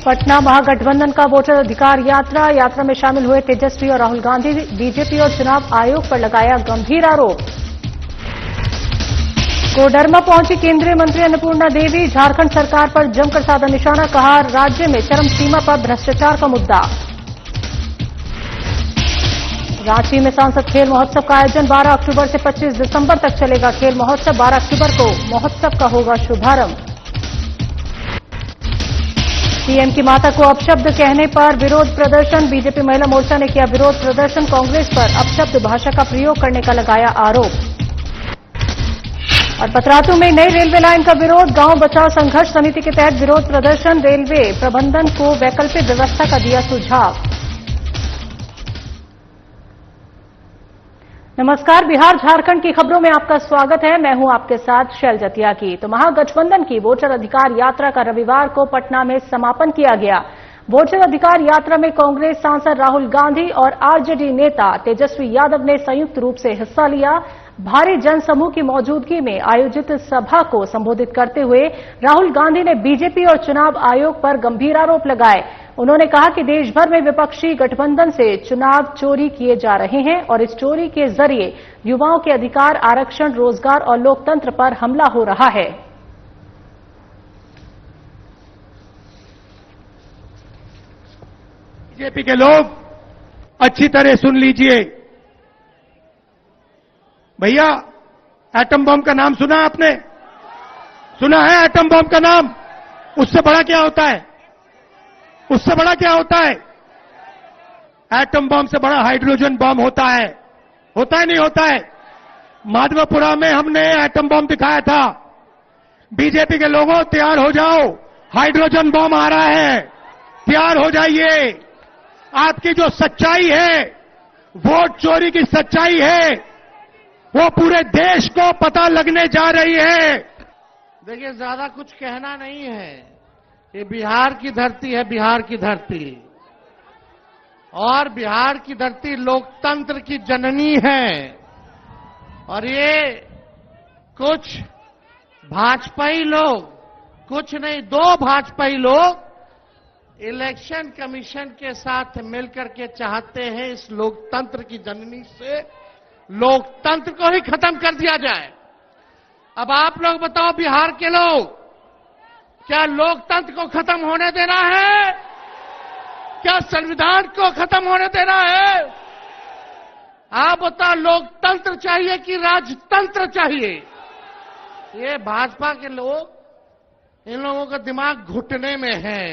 पटना महागठबंधन का वोटर अधिकार यात्रा में शामिल हुए तेजस्वी और राहुल गांधी। बीजेपी और चुनाव आयोग पर लगाया गंभीर आरोप। कोडरमा पहुंची केंद्रीय मंत्री अन्नपूर्णा देवी। झारखंड सरकार पर जमकर साधा निशाना, कहा राज्य में चरम सीमा पर भ्रष्टाचार का मुद्दा। रांची में सांसद खेल महोत्सव का आयोजन 12 अक्टूबर से 25 दिसंबर तक चलेगा खेल महोत्सव। 12 अक्टूबर को महोत्सव का होगा शुभारंभ। सीएम की माता को अपशब्द कहने पर विरोध प्रदर्शन। बीजेपी महिला मोर्चा ने किया विरोध प्रदर्शन। कांग्रेस पर अपशब्द भाषा का प्रयोग करने का लगाया आरोप। और पतरातू में नई रेलवे लाइन का विरोध। गांव बचाओ संघर्ष समिति के तहत विरोध प्रदर्शन। रेलवे प्रबंधन को वैकल्पिक व्यवस्था का दिया सुझाव। नमस्कार, बिहार झारखंड की खबरों में आपका स्वागत है। मैं हूं आपके साथ शैलजा तियागी। तो महागठबंधन की वोटर अधिकार यात्रा का रविवार को पटना में समापन किया गया। वोटर अधिकार यात्रा में कांग्रेस सांसद राहुल गांधी और आरजेडी नेता तेजस्वी यादव ने संयुक्त रूप से हिस्सा लिया। भारी जनसमूह की मौजूदगी में आयोजित सभा को संबोधित करते हुए राहुल गांधी ने बीजेपी और चुनाव आयोग पर गंभीर आरोप लगाए। उन्होंने कहा कि देश भर में विपक्षी गठबंधन से चुनाव चोरी किए जा रहे हैं और इस चोरी के जरिए युवाओं के अधिकार, आरक्षण, रोजगार और लोकतंत्र पर हमला हो रहा है। बीजेपी के लोग अच्छी तरह सुन लीजिए। भैया, एटम बम का नाम सुना आपने? सुना है एटम बम का नाम? उससे बड़ा क्या होता है? उससे बड़ा क्या होता है? एटम बम से बड़ा हाइड्रोजन बम होता है। होता है नहीं होता है? माधवपुरा में हमने एटम बम दिखाया था। बीजेपी के लोगों तैयार हो जाओ, हाइड्रोजन बम आ रहा है, तैयार हो जाइए। आपकी जो सच्चाई है, वोट चोरी की सच्चाई है, वो पूरे देश को पता लगने जा रही है। देखिए, ज्यादा कुछ कहना नहीं है। ये बिहार की धरती है, बिहार की धरती, और बिहार की धरती लोकतंत्र की जननी है। और ये कुछ भाजपाई लोग, कुछ नहीं, 2 भाजपाई लोग इलेक्शन कमीशन के साथ मिलकर के चाहते हैं इस लोकतंत्र की जननी से लोकतंत्र को ही खत्म कर दिया जाए। अब आप लोग बताओ, बिहार के लोग, क्या लोकतंत्र को खत्म होने देना है? क्या संविधान को खत्म होने देना है? आप बताओ, लोकतंत्र चाहिए कि राजतंत्र चाहिए? ये भाजपा के लोग, इन लोगों का दिमाग घुटने में है।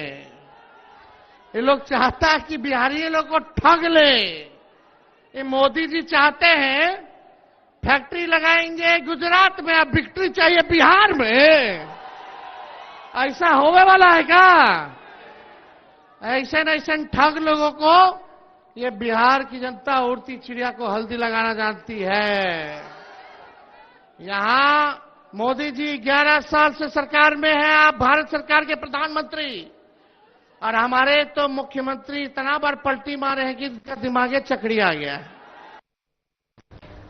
ये लोग चाहता है कि बिहारी लोग को ठग ले। ये मोदी जी चाहते हैं फैक्ट्री लगाएंगे गुजरात में, अब विक्ट्री चाहिए बिहार में। ऐसा होने वाला है क्या? ऐसे न ऐसे ठग लोगों को ये बिहार की जनता उड़ती चिड़िया को हल्दी लगाना जानती है। यहां मोदी जी 11 साल से सरकार में है, आप भारत सरकार के प्रधानमंत्री, और हमारे तो मुख्यमंत्री इतना बार पलटी मारे हैं कि इनका दिमागे चकड़ी आ गया है।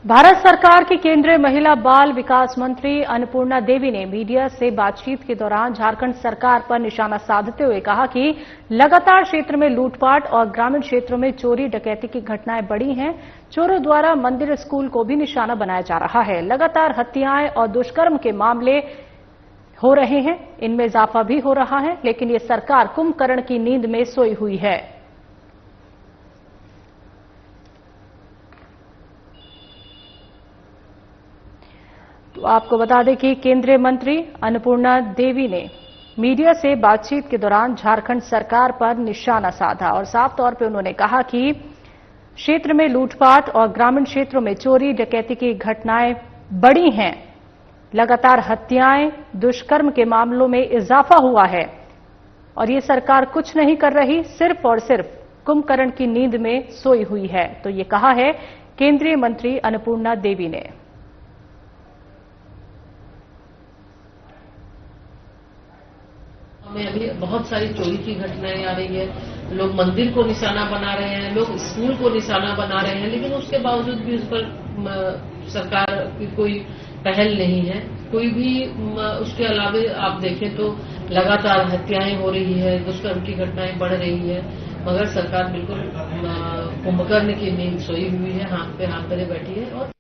भारत सरकार की केंद्रीय महिला बाल विकास मंत्री अन्नपूर्णा देवी ने मीडिया से बातचीत के दौरान झारखंड सरकार पर निशाना साधते हुए कहा कि लगातार क्षेत्र में लूटपाट और ग्रामीण क्षेत्रों में चोरी डकैती की घटनाएं बढ़ी हैं। चोरों द्वारा मंदिर, स्कूल को भी निशाना बनाया जा रहा है। लगातार हत्याएं और दुष्कर्म के मामले हो रहे हैं, इनमें इजाफा भी हो रहा है, लेकिन ये सरकार कुंभकर्ण की नींद में सोई हुई है। तो आपको बता दें कि केंद्रीय मंत्री अन्नपूर्णा देवी ने मीडिया से बातचीत के दौरान झारखंड सरकार पर निशाना साधा और साफ तौर पर उन्होंने कहा कि क्षेत्र में लूटपाट और ग्रामीण क्षेत्रों में चोरी डकैती की घटनाएं बढ़ी हैं। लगातार हत्याएं, दुष्कर्म के मामलों में इजाफा हुआ है और ये सरकार कुछ नहीं कर रही, सिर्फ और सिर्फ कुंभकर्ण की नींद में सोई हुई है। तो ये कहा है केंद्रीय मंत्री अन्नपूर्णा देवी ने। में अभी बहुत सारी चोरी की घटनाएं आ रही है। लोग मंदिर को निशाना बना रहे हैं, लोग स्कूल को निशाना बना रहे हैं, लेकिन उसके बावजूद भी उस पर सरकार की कोई पहल नहीं है। कोई भी उसके अलावा आप देखें तो लगातार हत्याएं हो रही है, दुष्कर्म की घटनाएं बढ़ रही है, मगर सरकार बिल्कुल कुंभकर्ण की नींद सोई हुई है, हाथ पे हाथ धरे बैठी है। और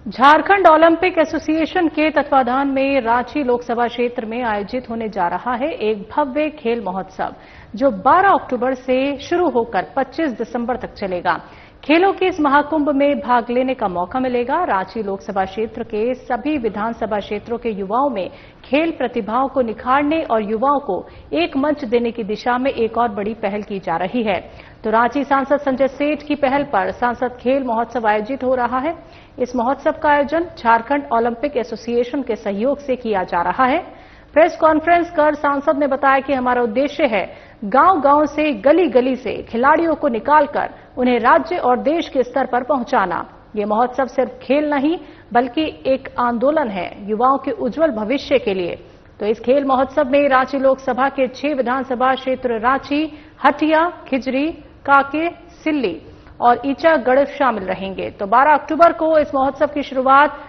झारखंड ओलंपिक एसोसिएशन के तत्वाधान में रांची लोकसभा क्षेत्र में आयोजित होने जा रहा है एक भव्य खेल महोत्सव, जो 12 अक्टूबर से शुरू होकर 25 दिसंबर तक चलेगा। खेलों के इस महाकुंभ में भाग लेने का मौका मिलेगा। रांची लोकसभा क्षेत्र के सभी विधानसभा क्षेत्रों के युवाओं में खेल प्रतिभाओं को निखारने और युवाओं को एक मंच देने की दिशा में एक और बड़ी पहल की जा रही है। तो रांची सांसद संजय सेठ की पहल पर सांसद खेल महोत्सव आयोजित हो रहा है। इस महोत्सव का आयोजन झारखंड ओलंपिक एसोसिएशन के सहयोग से किया जा रहा है। प्रेस कॉन्फ्रेंस कर सांसद ने बताया कि हमारा उद्देश्य है गांव-गांव से, गली-गली से खिलाड़ियों को निकालकर उन्हें राज्य और देश के स्तर पर पहुंचाना। ये महोत्सव सिर्फ खेल नहीं बल्कि एक आंदोलन है युवाओं के उज्जवल भविष्य के लिए। तो इस खेल महोत्सव में रांची लोकसभा के 6 विधानसभा क्षेत्र रांची, हटिया, खिजरी, काके, सिल्ली और ईचागढ़ शामिल रहेंगे। तो 12 अक्टूबर को इस महोत्सव की शुरुआत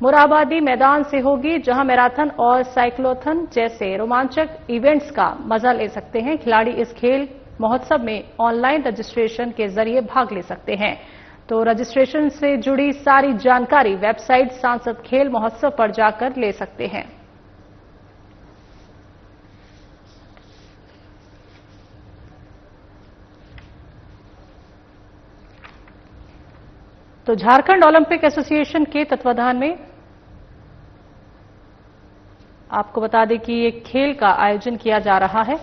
मोरहाबादी मैदान से होगी, जहां मैराथन और साइक्लोथन जैसे रोमांचक इवेंट्स का मजा ले सकते हैं। खिलाड़ी इस खेल महोत्सव में ऑनलाइन रजिस्ट्रेशन के जरिए भाग ले सकते हैं। तो रजिस्ट्रेशन से जुड़ी सारी जानकारी वेबसाइट सांसद खेल महोत्सव पर जाकर ले सकते हैं। तो झारखंड ओलंपिक एसोसिएशन के तत्वाधान में आपको बता दें कि एक खेल का आयोजन किया जा रहा है।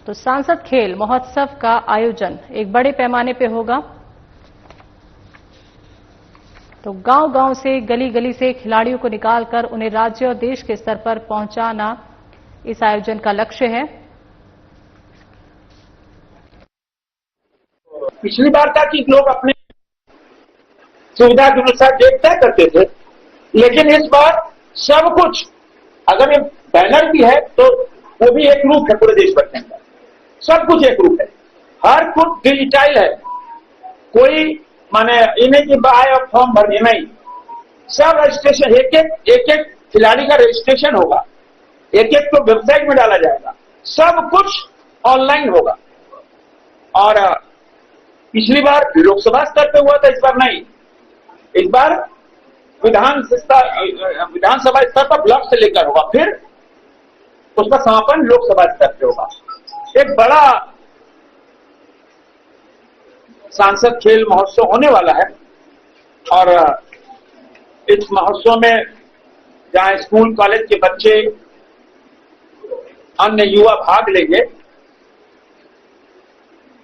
तो सांसद खेल महोत्सव का आयोजन एक बड़े पैमाने पे होगा। तो गांव-गांव से, गली-गली से खिलाड़ियों को निकालकर उन्हें राज्य और देश के स्तर पर पहुंचाना इस आयोजन का लक्ष्य है। पिछली बार था कि लोग अपने सुविधा के अनुसार डेट तय करते थे, लेकिन इस बार सब कुछ, अगर ये बैनर भी है तो वो भी एक रूप है पूरे देश भर के अंदर, सब कुछ एक रूप है, हर कुछ डिजिटाइल है। कोई माने इन्हें की बाय और फॉर्म भरने नहीं, सब रजिस्ट्रेशन, एक एक खिलाड़ी का रजिस्ट्रेशन होगा, एक एक को वेबसाइट में डाला जाएगा, सब कुछ ऑनलाइन होगा। और पिछली बार लोकसभा स्तर पे हुआ था, इस बार नहीं, इस बार विधानसभा स्तर पर ब्लॉक से लेकर होगा, फिर उसका समापन लोकसभा स्तर पे होगा। एक बड़ा सांसद खेल महोत्सव होने वाला है। और इस महोत्सव में जहां स्कूल कॉलेज के बच्चे, अन्य युवा भाग लेंगे,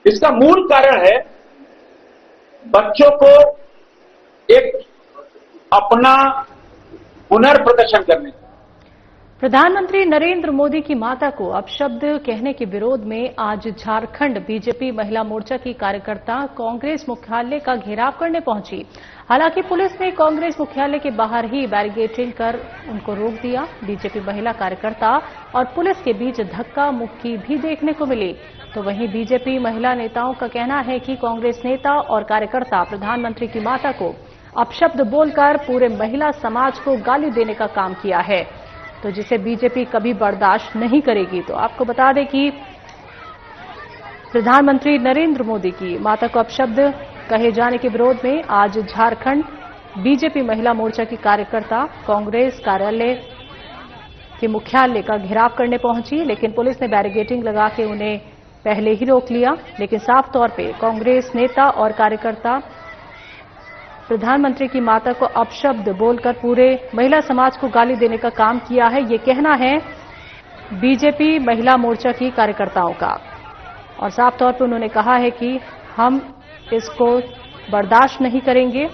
इसका मूल कारण है बच्चों को एक अपना हुनर प्रदर्शन करने। प्रधानमंत्री नरेंद्र मोदी की माता को अपशब्द कहने के विरोध में आज झारखंड बीजेपी महिला मोर्चा की कार्यकर्ता कांग्रेस मुख्यालय का घेराव करने पहुंची। हालांकि पुलिस ने कांग्रेस मुख्यालय के बाहर ही बैरिकेडिंग कर उनको रोक दिया। बीजेपी महिला कार्यकर्ता और पुलिस के बीच धक्का मुक्की भी देखने को मिली। तो वहीं बीजेपी महिला नेताओं का कहना है कि कांग्रेस नेता और कार्यकर्ता प्रधानमंत्री की माता को अपशब्द बोलकर पूरे महिला समाज को गाली देने का काम किया है, तो जिसे बीजेपी कभी बर्दाश्त नहीं करेगी। तो आपको बता दें कि प्रधानमंत्री नरेंद्र मोदी की माता को अपशब्द कहे जाने के विरोध में आज झारखंड बीजेपी महिला मोर्चा की कार्यकर्ता कांग्रेस कार्यालय के मुख्यालय का घेराव करने पहुंची, लेकिन पुलिस ने बैरिकेडिंग लगा के उन्हें पहले ही रोक लिया। लेकिन साफ तौर पे कांग्रेस नेता और कार्यकर्ता प्रधानमंत्री की माता को अपशब्द बोलकर पूरे महिला समाज को गाली देने का काम किया है, ये कहना है बीजेपी महिला मोर्चा की कार्यकर्ताओं का। और साफ तौर पर उन्होंने कहा है कि हम इसको बर्दाश्त नहीं करेंगे।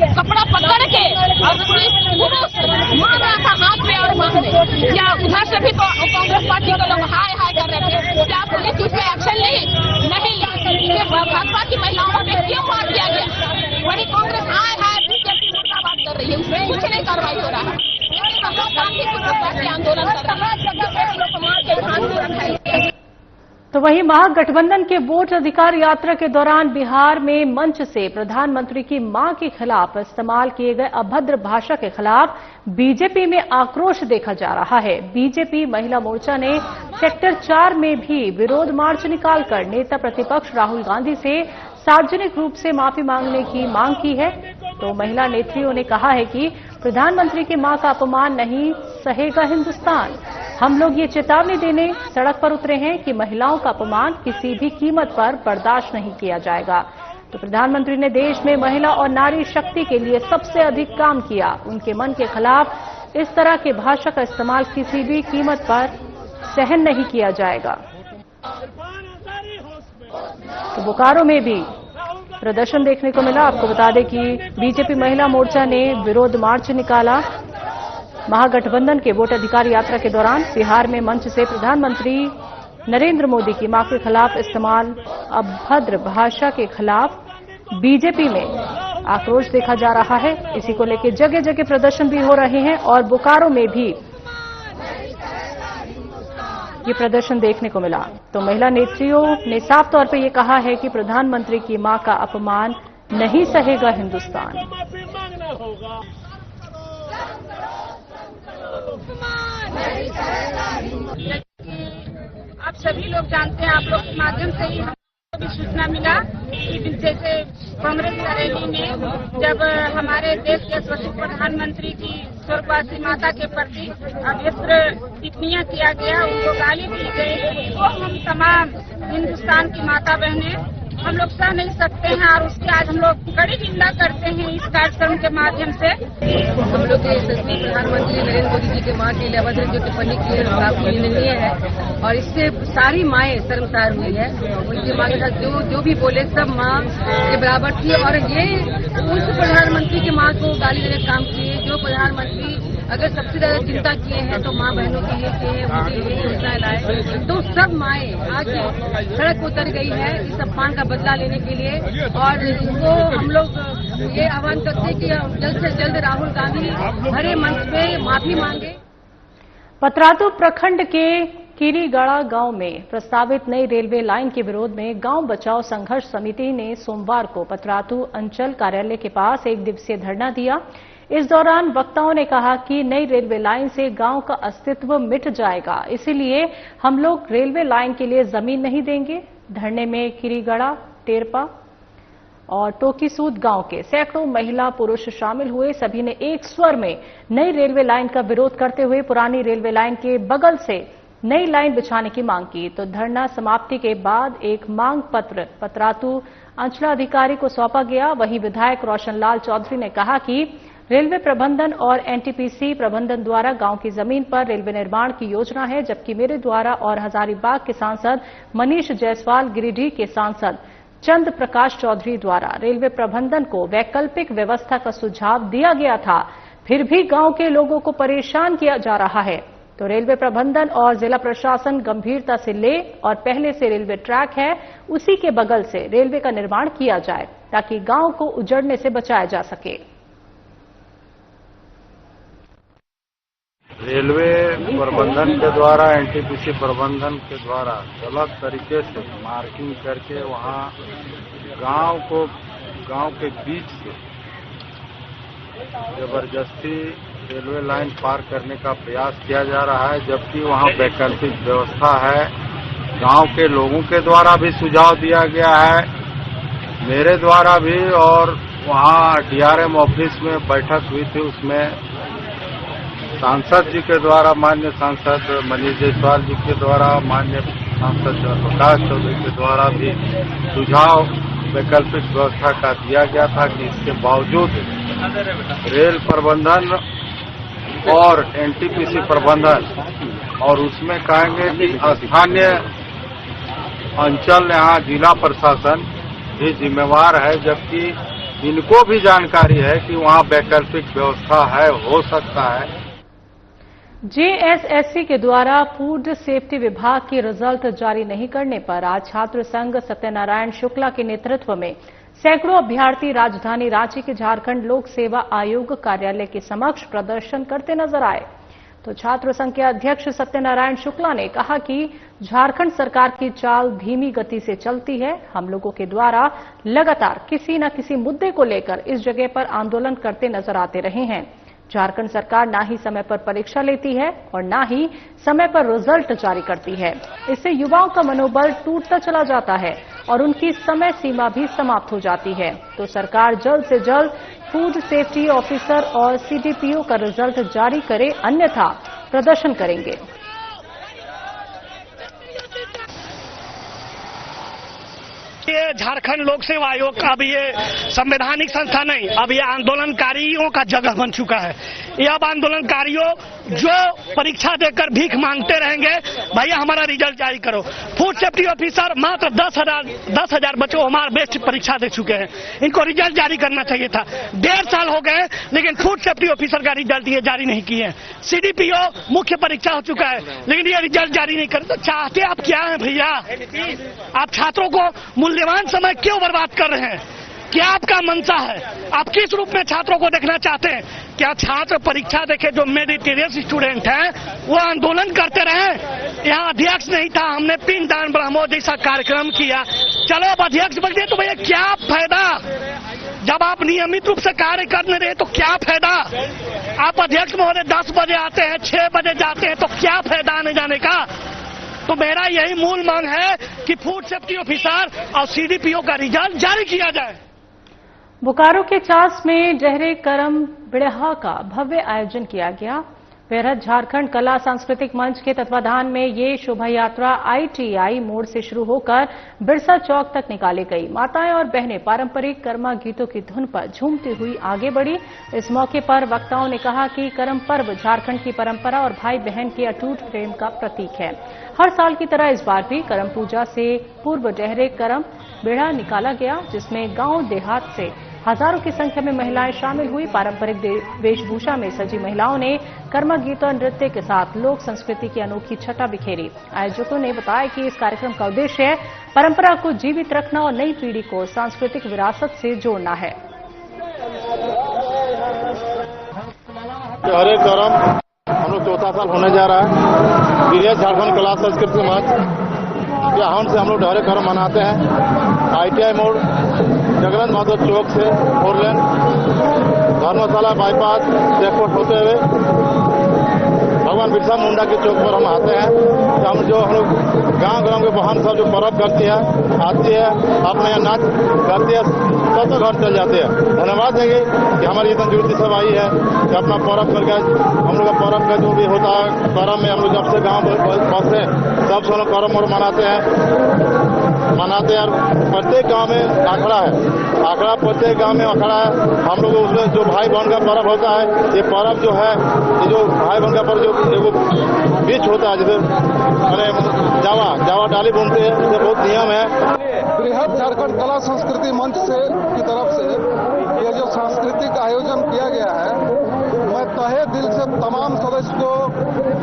कपड़ा पकड़ के और मार रहा था हाथ में और बाह में। क्या उधर से भी तो कांग्रेस पार्टी के लोग हाय हाय कर रहे थे? क्या पुलिस उस पर एक्शन ली? नहीं ली। भाजपा की महिलाओं में क्यों मार दिया गया? वही कांग्रेस हाय हाय बीजेपी मुर्दाबाद कर रही है, उसमें कुछ नहीं कार्रवाई हो रहा है। हम लोग शांतिपूर्वक आंदोलन कर रहे हैं। तो वहीं महागठबंधन के वोट अधिकार यात्रा के दौरान बिहार में मंच से प्रधानमंत्री की मां के खिलाफ इस्तेमाल किए गए अभद्र भाषा के खिलाफ बीजेपी में आक्रोश देखा जा रहा है। बीजेपी महिला मोर्चा ने सेक्टर 4 में भी विरोध मार्च निकालकर नेता प्रतिपक्ष राहुल गांधी से सार्वजनिक रूप से माफी मांगने की मांग की है। तो महिला नेत्रियों ने कहा है कि प्रधानमंत्री की मां का अपमान नहीं सहेगा हिंदुस्तान। हम लोग ये चेतावनी देने सड़क पर उतरे हैं कि महिलाओं का अपमान किसी भी कीमत पर बर्दाश्त नहीं किया जाएगा। तो प्रधानमंत्री ने देश में महिला और नारी शक्ति के लिए सबसे अधिक काम किया। उनके मन के खिलाफ इस तरह की भाषा का इस्तेमाल किसी भी कीमत पर सहन नहीं किया जाएगा। तो बोकारो में भी प्रदर्शन देखने को मिला। आपको बता दें कि बीजेपी महिला मोर्चा ने विरोध मार्च निकाला। महागठबंधन के वोट अधिकार यात्रा के दौरान बिहार में मंच से प्रधानमंत्री नरेंद्र मोदी की मां के खिलाफ इस्तेमाल अभद्र भाषा के खिलाफ बीजेपी में आक्रोश देखा जा रहा है। इसी को लेकर जगह जगह प्रदर्शन भी हो रहे हैं और बोकारो में भी ये प्रदर्शन देखने को मिला। तो महिला नेत्रियों ने साफ तौर पर यह कहा है कि प्रधानमंत्री की मां का अपमान नहीं सहेगा हिंदुस्तान। आप सभी लोग जानते हैं, आप लोग के माध्यम से ही हमको भी सूचना मिला कि जैसे कांग्रेस की रैली में जब हमारे देश के यशस्वी प्रधानमंत्री की स्वर्गवासी माता के प्रति अभद्र टिप्पणियां किया गया, उनको गाली दी गई, वो हम तमाम हिंदुस्तान की माता बहनें हम लोग सह नहीं सकते हैं और उसकी आज हम लोग कड़ी निंदा करते हैं इस कार्यक्रम के माध्यम से। हम लोग के यशस्वी प्रधानमंत्री नरेंद्र मोदी जी के मां के लिए अभद्र जो टिप्पणी की है काफी निंदनीय है और इससे सारी माएँ शर्मसार हुई है। उनकी मां के साथ जो भी बोले सब मां के बराबर थी और ये उस प्रधानमंत्री की मां को गाली देने का काम किए जो प्रधानमंत्री अगर सबसे ज्यादा चिंता किए हैं तो मां बहनों के लिए किए हैं, उनके लिए योजनाएं लाए। तो सब माएँ आज सड़क उतर गई है इस अपमान का बदला लेने के लिए और इसको हम लोग ये आह्वान करते हैं कि जल्द से जल्द राहुल गांधी हरे मंच पे माफी मांगे। पतरातू प्रखंड के कीरीगढ़ा गांव में प्रस्तावित नई रेलवे लाइन के विरोध में गांव बचाओ संघर्ष समिति ने सोमवार को पतरातू अंचल कार्यालय के पास 1 दिवसीय धरना दिया। इस दौरान वक्ताओं ने कहा कि नई रेलवे लाइन से गांव का अस्तित्व मिट जाएगा, इसीलिए हम लोग रेलवे लाइन के लिए जमीन नहीं देंगे। धरने में कीरीगढ़ा, टेरपा और टोकीसूद गांव के सैकड़ों महिला पुरुष शामिल हुए। सभी ने एक स्वर में नई रेलवे लाइन का विरोध करते हुए पुरानी रेलवे लाइन के बगल से नई लाइन बिछाने की मांग की। तो धरना समाप्ति के बाद एक मांग पत्र पतरातू अंचलाधिकारी को सौंपा गया। वहीं विधायक रोशनलाल चौधरी ने कहा कि रेलवे प्रबंधन और एनटीपीसी प्रबंधन द्वारा गांव की जमीन पर रेलवे निर्माण की योजना है, जबकि मेरे द्वारा और हजारीबाग के सांसद मनीष जायसवाल, गिरिडीह के सांसद चंद्र प्रकाश चौधरी द्वारा रेलवे प्रबंधन को वैकल्पिक व्यवस्था का सुझाव दिया गया था। फिर भी गांव के लोगों को परेशान किया जा रहा है। तो रेलवे प्रबंधन और जिला प्रशासन गंभीरता से ले और पहले से रेलवे ट्रैक है उसी के बगल से रेलवे का निर्माण किया जाए ताकि गांव को उजड़ने से बचाया जा सके। रेलवे प्रबंधन के द्वारा एनटीपीसी प्रबंधन के द्वारा गलत तरीके से मार्किंग करके वहां गांव के बीच से जबरदस्ती रेलवे लाइन पार करने का प्रयास किया जा रहा है, जबकि वहां वैकल्पिक व्यवस्था है। गांव के लोगों के द्वारा भी सुझाव दिया गया है, मेरे द्वारा भी, और वहां डीआरएम ऑफिस में बैठक हुई थी, उसमें सांसद जी के द्वारा, माननीय सांसद मनीष जायसवाल जी के द्वारा, माननीय सांसद प्रकाश चौधरी के द्वारा भी सुझाव वैकल्पिक व्यवस्था का दिया गया था कि इसके बावजूद रेल प्रबंधन और एनटीपीसी प्रबंधन और उसमें कहेंगे कि स्थानीय अंचल यहाँ जिला प्रशासन भी जिम्मेवार है, जबकि इनको भी जानकारी है कि वहाँ वैकल्पिक व्यवस्था है, हो सकता है। जेएसएससी के द्वारा फूड सेफ्टी विभाग की रिजल्ट जारी नहीं करने पर आज छात्र संघ सत्यनारायण शुक्ला के नेतृत्व में सैकड़ों अभ्यर्थी राजधानी रांची के झारखंड लोक सेवा आयोग कार्यालय के समक्ष प्रदर्शन करते नजर आए। तो छात्र संघ के अध्यक्ष सत्यनारायण शुक्ला ने कहा कि झारखंड सरकार की चाल धीमी गति से चलती है। हम लोगों के द्वारा लगातार किसी न किसी मुद्दे को लेकर इस जगह पर आंदोलन करते नजर आते रहे हैं। झारखंड सरकार ना ही समय पर परीक्षा लेती है और ना ही समय पर रिजल्ट जारी करती है। इससे युवाओं का मनोबल टूटता चला जाता है और उनकी समय सीमा भी समाप्त हो जाती है। तो सरकार जल्द से जल्द फूड सेफ्टी ऑफिसर और सीडीपीओ का रिजल्ट जारी करे, अन्यथा प्रदर्शन करेंगे। ये झारखंड लोक सेवा आयोग का अब ये संवैधानिक संस्था नहीं, अब ये आंदोलनकारियों का जगह बन चुका है। ये अब आंदोलनकारियों जो परीक्षा देकर भीख मांगते रहेंगे, भैया हमारा रिजल्ट जारी करो। फूड सेफ्टी ऑफिसर मात्र 10,000 बच्चों हमारे बेस्ट परीक्षा दे चुके हैं, इनको रिजल्ट जारी करना चाहिए था। 1.5 साल हो गए लेकिन फूड सेफ्टी ऑफिसर का रिजल्ट ये जारी नहीं किए हैं। सीडीपीओ मुख्य परीक्षा हो चुका है लेकिन ये रिजल्ट जारी नहीं करते। तो चाहते आप क्या है भैया? आप छात्रों को मूल्यवान समय क्यों बर्बाद कर रहे हैं? क्या आपका मंशा है? आप किस रूप में छात्रों को देखना चाहते हैं? क्या छात्र परीक्षा देखे जो मेरिटोरियस स्टूडेंट हैं वो आंदोलन करते रहे? यहाँ अध्यक्ष नहीं था, हमने पिंडदान ब्रह्मोस जैसा कार्यक्रम किया, चलो अब अध्यक्ष बन गए तो भैया क्या फायदा? जब आप नियमित रूप से कार्य करने रहे तो क्या फायदा? आप अध्यक्ष महोदय 10 बजे आते हैं, 6 बजे जाते हैं, तो क्या फायदा आने जाने का? तो मेरा यही मूल मांग है कि फूड सेफ्टी ऑफिसर और सीडीपीओ का रिजल्ट जारी किया जाए। बोकारो के चास में डहरे करम बिड़हा का भव्य आयोजन किया गया। बेहद झारखंड कला सांस्कृतिक मंच के तत्वाधान में ये शोभा यात्रा आईटीआई मोड़ से शुरू होकर बिरसा चौक तक निकाली गई। माताएं और बहनें पारंपरिक कर्मा गीतों की धुन पर झूमती हुई आगे बढ़ी। इस मौके पर वक्ताओं ने कहा कि करम पर्व झारखंड की परंपरा और भाई बहन के अटूट प्रेम का प्रतीक है। हर साल की तरह इस बार भी करम पूजा से पूर्व डहरे करम बिड़ा निकाला गया, जिसमें गांव देहात से हजारों की संख्या में महिलाएं शामिल हुई। पारंपरिक वेशभूषा में सजी महिलाओं ने कर्मा गीत और नृत्य के साथ लोक संस्कृति की अनोखी छटा बिखेरी। आयोजकों ने बताया कि इस कार्यक्रम का उद्देश्य है परंपरा को जीवित रखना और नई पीढ़ी को सांस्कृतिक विरासत से जोड़ना है। डहरे करम हम लोग 4था साल होने जा रहा है। विजय झारखंड कला संस्कृति मंच यहाँ से हम लोग डहरे करम मनाते हैं। आईटीआई मोड़ जगन्नाथ माधव चौक से 4 लेन धर्मशाला बाईपास चेकपोस्ट होते हुए भगवान बिरसा मुंडा के चौक पर हम आते हैं। तो हम लोग गांव के बहन सब जो पर्व करती है आती है, अपने यहाँ नाच करती है, सब घर चल जाते हैं। धन्यवाद देंगे कि हमारी इतनी जुड़ती सब आई है कि अपना पर्व करके हम लोग का पर्व का जो भी होता है पर्व में हम लोग जब से गाँव बसे सब से लोग पर्व और मनाते हैं। प्रत्येक गांव में अखाड़ा है, अखाड़ा प्रत्येक गांव में अखाड़ा है। हम लोग उसमें जो भाई बहन का पर्व होता है, ये पर्व जो है ये जो भाई बहन का पर्व जो एगो बीच होता है, जैसे मैंने जावा डाली बुनते हैं, ये बहुत नियम है। बृहद झारखंड कला संस्कृति मंच से की तरफ से ये जो सांस्कृतिक आयोजन किया गया है, मैं तहे दिल से तमाम सदस्य को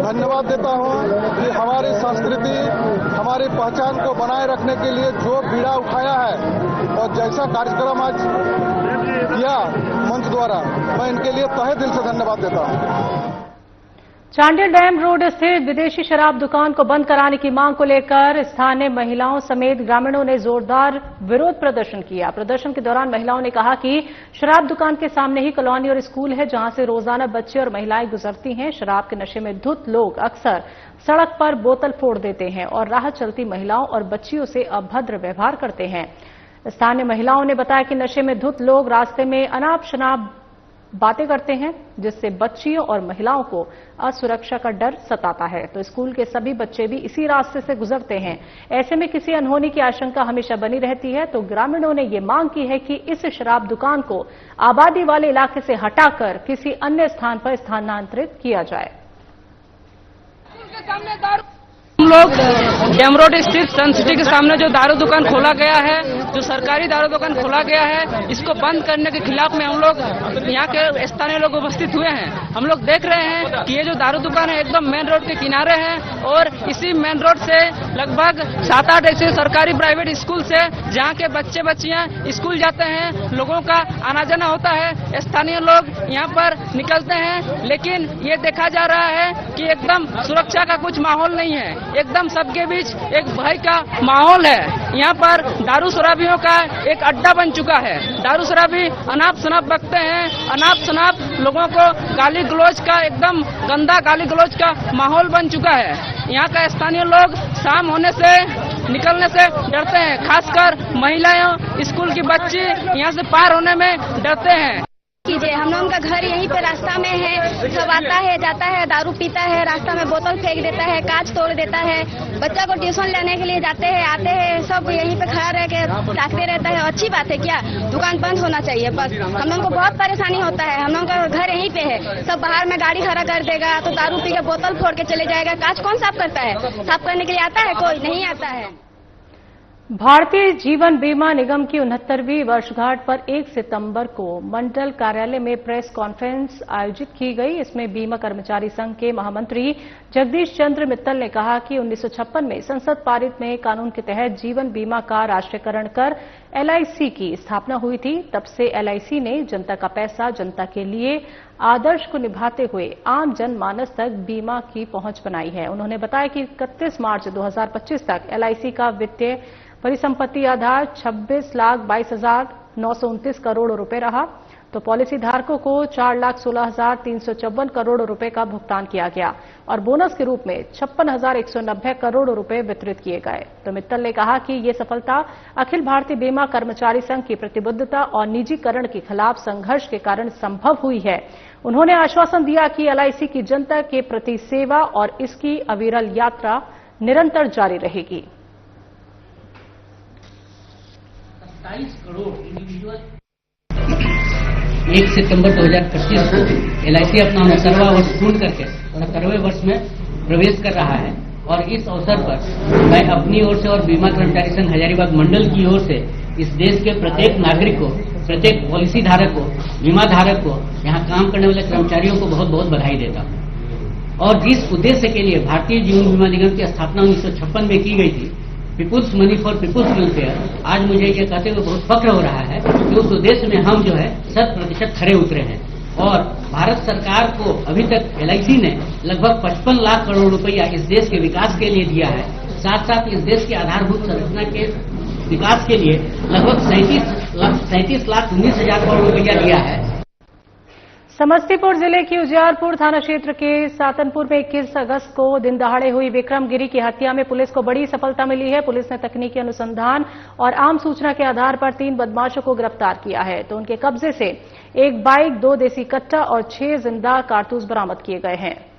धन्यवाद देता हूं कि हमारी संस्कृति हमारी पहचान को बनाए रखने के लिए जो बीड़ा उठाया है और जैसा कार्यक्रम आज किया मंच द्वारा, मैं इनके लिए तहे दिल से धन्यवाद देता हूं। चांडिल डैम रोड स्थित विदेशी शराब दुकान को बंद कराने की मांग को लेकर स्थानीय महिलाओं समेत ग्रामीणों ने जोरदार विरोध प्रदर्शन किया। प्रदर्शन के दौरान महिलाओं ने कहा कि शराब दुकान के सामने ही कॉलोनी और स्कूल है, जहां से रोजाना बच्चे और महिलाएं गुजरती हैं। शराब के नशे में धुत लोग अक्सर सड़क पर बोतल फोड़ देते हैं और राह चलती महिलाओं और बच्चियों से अभद्र व्यवहार करते हैं। स्थानीय महिलाओं ने बताया कि नशे में धुत लोग रास्ते में अनाप शनाप बातें करते हैं, जिससे बच्चियों और महिलाओं को असुरक्षा का डर सताता है। तो स्कूल के सभी बच्चे भी इसी रास्ते से गुजरते हैं। ऐसे में किसी अनहोनी की आशंका हमेशा बनी रहती है। तो ग्रामीणों ने ये मांग की है कि इस शराब दुकान को आबादी वाले इलाके से हटाकर किसी अन्य स्थान पर स्थानांतरित किया जाए। हम लोग डैम रोड स्थित सन सिटी के सामने जो दारू दुकान खोला गया है, जो सरकारी दारू दुकान खोला गया है, इसको बंद करने के खिलाफ में हम लोग यहाँ के स्थानीय लोग उपस्थित हुए हैं। हम लोग देख रहे हैं कि ये जो दारू दुकान है एकदम मेन रोड के किनारे है और इसी मेन रोड से लगभग 7-8 ऐसे सरकारी प्राइवेट स्कूल से जहाँ के बच्चे बच्चियाँ स्कूल जाते हैं, लोगों का आना जाना होता है। स्थानीय लोग यहाँ पर निकलते हैं, लेकिन ये देखा जा रहा है कि एकदम सुरक्षा का कुछ माहौल नहीं है। एकदम सबके बीच एक भय का माहौल है। यहाँ पर दारू शराबियों का एक अड्डा बन चुका है। दारू शराबी अनाप शनाप बकते हैं, अनाप शनाप लोगों को गाली गलौज का एकदम गंदा गाली गलौज का माहौल बन चुका है। यहाँ का स्थानीय लोग शाम होने से निकलने से डरते हैं, खासकर महिलाएं, स्कूल की बच्ची यहाँ से पार होने में डरते हैं। कीजिए, हम लोगों का घर यहीं पे रास्ता में है। सब आता है जाता है, दारू पीता है, रास्ता में बोतल फेंक देता है, कांच तोड़ देता है। बच्चा को ट्यूशन लेने के लिए जाते हैं, आते हैं, सब यहीं पे खड़ा रह के ताकते रहता है। अच्छी बात है क्या? दुकान बंद होना चाहिए। बस हम लोगों को बहुत परेशानी होता है। हम लोगों का घर यहीं पे है। सब बाहर में गाड़ी खड़ा कर देगा तो दारू पी के बोतल फोड़ के चले जाएगा। कांच कौन साफ करता है? साफ करने के लिए आता है? कोई नहीं आता है। भारतीय जीवन बीमा निगम की 69वीं वर्षगांठ पर 1 सितंबर को मंडल कार्यालय में प्रेस कॉन्फ्रेंस आयोजित की गई। इसमें बीमा कर्मचारी संघ के महामंत्री जगदीश चंद्र मित्तल ने कहा कि 1956 में संसद पारित में कानून के तहत जीवन बीमा का राष्ट्रीयकरण कर एलआईसी की स्थापना हुई थी। तब से एलआईसी ने जनता का पैसा जनता के लिए आदर्श को निभाते हुए आम जनमानस तक बीमा की पहुंच बनाई है। उन्होंने बताया कि 31 मार्च 2025 तक एलआईसी का वित्तीय परिसंपत्ति आधार 26,22,929 करोड़ रुपए रहा, तो पॉलिसी धारकों को 4,16,354 करोड़ रुपए का भुगतान किया गया और बोनस के रूप में 56,190 करोड़ रुपए वितरित किए गए। तो मित्तल ने कहा कि ये सफलता अखिल भारतीय बीमा कर्मचारी संघ की प्रतिबद्धता और निजीकरण के खिलाफ संघर्ष के कारण संभव हुई है। उन्होंने आश्वासन दिया कि एलआईसी की जनता के प्रति सेवा और इसकी अविरल यात्रा निरंतर जारी रहेगी। 27 करोड़ इंडिविजुअल 1 सितंबर 2025 को एलआईसी अपना 69वां वर्ष पूर्ण करके 70वें वर्ष में प्रवेश कर रहा है और इस अवसर पर मैं अपनी ओर से और बीमा कर्मचारी संघ हजारीबाग मंडल की ओर से इस देश के प्रत्येक नागरिक को, प्रत्येक पॉलिसी धारक को, बीमा धारक को, यहाँ काम करने वाले कर्मचारियों को बहुत बहुत बधाई देता हूँ। और जिस उद्देश्य के लिए भारतीय जीवन बीमा निगम की स्थापना 1956 में की गई थी, people's money for people's welfare, आज मुझे ये कहते हुए बहुत फख्र हो रहा है कि उस उद्देश्य में हम जो है 100% खरे उतरे हैं। और भारत सरकार को अभी तक एलआईसी ने लगभग 55 लाख करोड़ रुपया इस देश के विकास के लिए दिया है। साथ साथ इस देश के आधारभूत संरचना के विकास के लिए लगभग 37,19,000 करोड़ रुपया दिया है। समस्तीपुर जिले की उजियारपुर थाना क्षेत्र के सातनपुर में 21 अगस्त को दिन दहाड़े हुई विक्रम गिरी की हत्या में पुलिस को बड़ी सफलता मिली है। पुलिस ने तकनीकी अनुसंधान और आम सूचना के आधार पर 3 बदमाशों को गिरफ्तार किया है। तो उनके कब्जे से 1 बाइक, 2 देसी कट्टा और 6 जिंदा कारतूस बरामद किए गए हैं।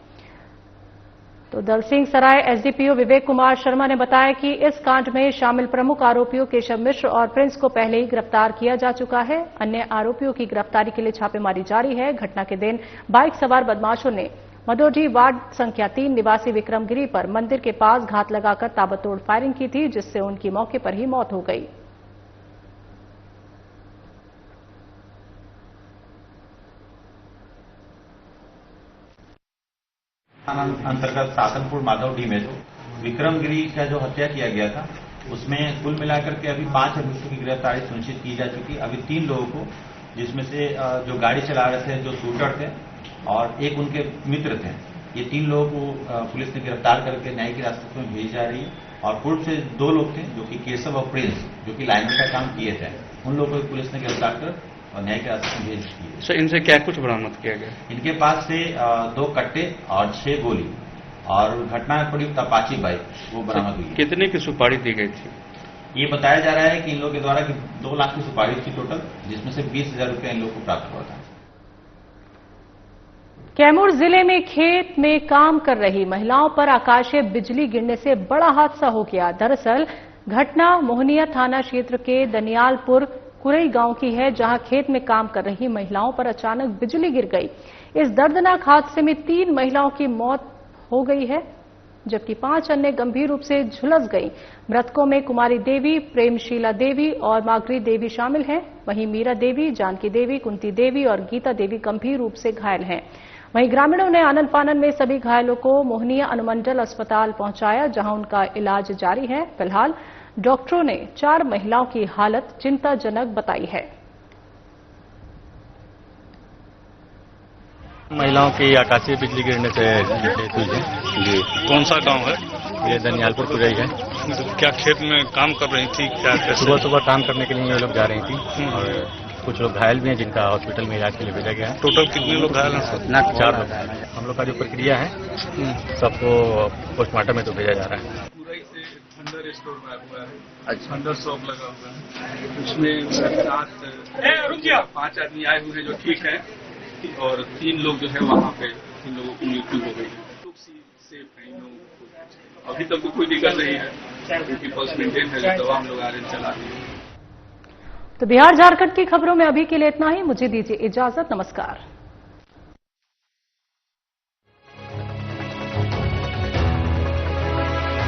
तो दलसिंह सराय एसडीपीओ विवेक कुमार शर्मा ने बताया कि इस कांड में शामिल प्रमुख आरोपियों केशव मिश्र और प्रिंस को पहले ही गिरफ्तार किया जा चुका है। अन्य आरोपियों की गिरफ्तारी के लिए छापेमारी जारी है। घटना के दिन बाइक सवार बदमाशों ने मडोडी वार्ड संख्या 3 निवासी विक्रम गिरी पर मंदिर के पास घात लगाकर ताबड़तोड़ फायरिंग की थी, जिससे उनकी मौके पर ही मौत हो गई। अंतर्गत सातनपुर माधवडी में जो विक्रम गिरी का जो हत्या किया गया था, उसमें कुल मिलाकर के अभी 5 अभियुक्तों की गिरफ्तारी सुनिश्चित की जा चुकी। अभी 3 लोगों को, जिसमें से जो गाड़ी चला रहे थे, जो शूटर थे और एक उनके मित्र थे, ये 3 लोगों को पुलिस ने गिरफ्तार करके न्यायिक हिरासत में भेजी जा रही है। और पूर्व से 2 लोग थे, जो कि केशव और प्रिंस, जो कि लाइनमैन का काम किए थे, उन लोगों को पुलिस ने गिरफ्तार कर और न्यायिक हिरासत में भेज दी। सर, इनसे क्या कुछ बरामद किया गया? इनके पास से 2 कट्टे और 6 गोली और घटना में पड़ी अपाची बाइक वो बरामद हुई। कितने की सुपारी दी गई थी? ये बताया जा रहा है कि इन लोगों के द्वारा कि 2 लाख की सुपारी थी टोटल, जिसमें से 20,000 रुपया इन लोगों को प्राप्त हुआ था। कैमूर जिले में खेत में काम कर रही महिलाओं पर आकाशीय बिजली गिरने से बड़ा हादसा हो गया। दरअसल घटना मोहनिया थाना क्षेत्र के दनियालपुर कुरई गांव की है, जहां खेत में काम कर रही महिलाओं पर अचानक बिजली गिर गई। इस दर्दनाक हादसे में 3 महिलाओं की मौत हो गई है, जबकि 5 अन्य गंभीर रूप से झुलस गई। मृतकों में कुमारी देवी, प्रेमशीला देवी और मागरी देवी शामिल हैं। वहीं मीरा देवी, जानकी देवी, कुंती देवी और गीता देवी गंभीर रूप से घायल हैं। वहीं ग्रामीणों ने आनन फानन में सभी घायलों को मोहनिया अनुमंडल अस्पताल पहुंचाया, जहां उनका इलाज जारी है। फिलहाल डॉक्टरों ने 4 महिलाओं की हालत चिंताजनक बताई है। महिलाओं की आकाशीय बिजली गिरने से डेथ हुई है। जी, कौन सा गांव है? ये दनियालपुर को गई है। क्या खेत में काम कर रही थी? क्या सुबह सुबह काम करने के लिए ये लोग जा रही थी और कुछ लोग घायल भी हैं जिनका हॉस्पिटल में इलाज के लिए भेजा गया है। टोटल कितने लोग घायल हैं? 4 लोग घायल हैं। हम लोग का जो प्रक्रिया है सबको पोस्टमार्टम में तो भेजा जा रहा है। अंडर स्टोर में हुआ है, अच्छा अंडर शॉप लगा हुआ है, उसमें 5 आदमी आए हुए हैं जो ठीक है और 3 लोग जो है वहाँ पे 3 लोगों की मृत्यु हो गई है। लोग सेफ है, इन लोगों को अभी तक तो कोई दिक्कत नहीं है क्योंकि पल्स मेंटेन है, दवा हम लोग आरएन चला रहे हैं। तो बिहार झारखंड की खबरों में अभी के लिए इतना ही। मुझे दीजिए इजाजत। नमस्कार।